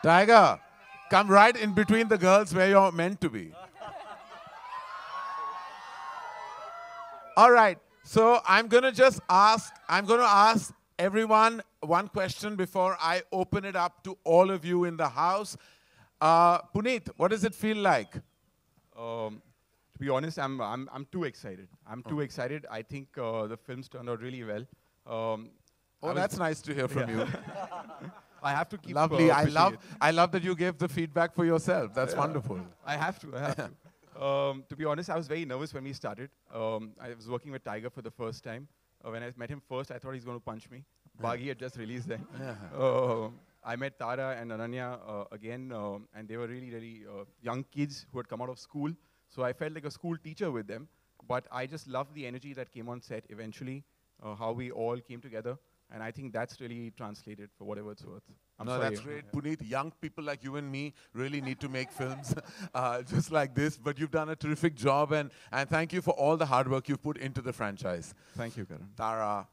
Tiger, come right in between the girls where you're meant to be. All right. So I'm going to ask everyone one question before I open it up to all of you in the house. Puneet, what does it feel like? To be honest, I'm too excited. I'm too excited. I think the film's turned out really well. Oh, that's nice to hear from you. I have to keep Lovely. pushing it. I love that you gave the feedback for yourself. That's wonderful. I have to. To be honest, I was very nervous when we started. I was working with Tiger for the first time. When I met him first, I thought he's going to punch me. Baghi had just released then. I met Tara and Ananya again, and they were really, really young kids who had come out of school. So I felt like a school teacher with them. But I just loved the energy that came on set eventually, how we all came together. And I think that's really translated for whatever it's worth. That's great. Puneet, young people like you and me really need to make films just like this. But you've done a terrific job, and thank you for all the hard work you've put into the franchise. Thank you, Karan. Tara,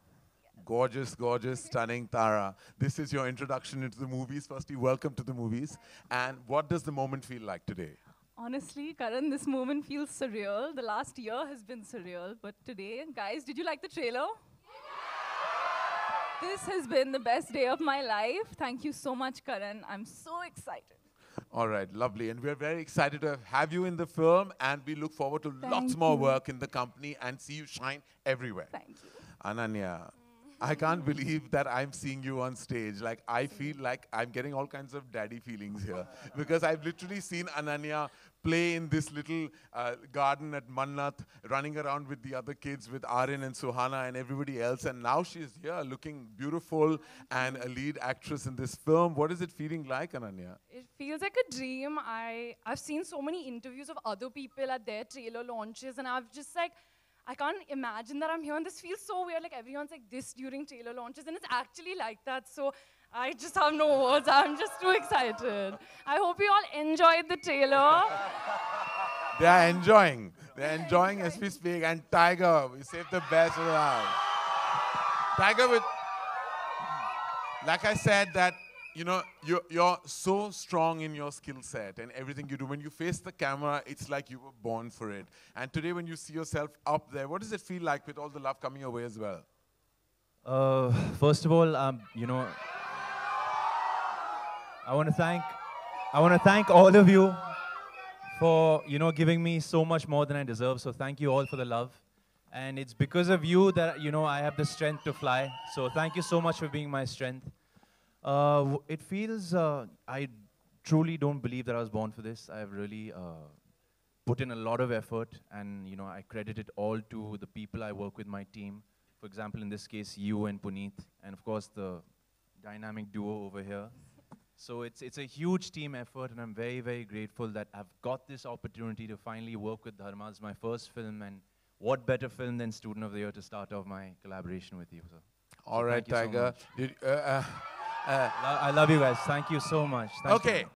gorgeous, gorgeous, stunning Tara. This is your introduction into the movies. Firstly, welcome to the movies. And what does the moment feel like today? Honestly, Karan, this moment feels surreal. The last year has been surreal. But today, guys, did you like the trailer? This has been the best day of my life. Thank you so much, Karan. I'm so excited. All right, lovely. And we're very excited to have you in the film, and we look forward to lots more work in the company and see you shine everywhere. Thank you. Ananya, I can't believe that I'm seeing you on stage. Like, I feel like I'm getting all kinds of daddy feelings here because I've literally seen Ananya play in this little garden at Mannat, running around with the other kids, with Aryan and Suhana and everybody else. And now she's here looking beautiful and a lead actress in this film. What is it feeling like, Ananya? It feels like a dream. I've seen so many interviews of other people at their trailer launches, and I've just like, I can't imagine that I'm here, and this feels so weird, like everyone's like this during trailer launches, and it's actually like that, so I just have no words. I'm just too excited. I hope you all enjoyed the trailer. They are enjoying. They're enjoying as we speak. And Tiger, we saved the best for the last. Tiger, like I said, that you're so strong in your skill set and everything you do. When you face the camera, it's like you were born for it. And today, when you see yourself up there, what does it feel like with all the love coming your way as well? First of all, I want to thank all of you for giving me so much more than I deserve. So thank you all for the love, and it's because of you that I have the strength to fly. So thank you so much for being my strength. It feels I truly don't believe that I was born for this. I've really put in a lot of effort, and I credit it all to the people I work with, my team. For example, in this case, you and Puneet, and of course the dynamic duo over here. So it's a huge team effort, and I'm very, very grateful that I've got this opportunity to finally work with Dharma. It's my first film, and what better film than Student of the Year to start off my collaboration with you. So, all right, Tiger. I love you guys. Thank you so much. Thank you.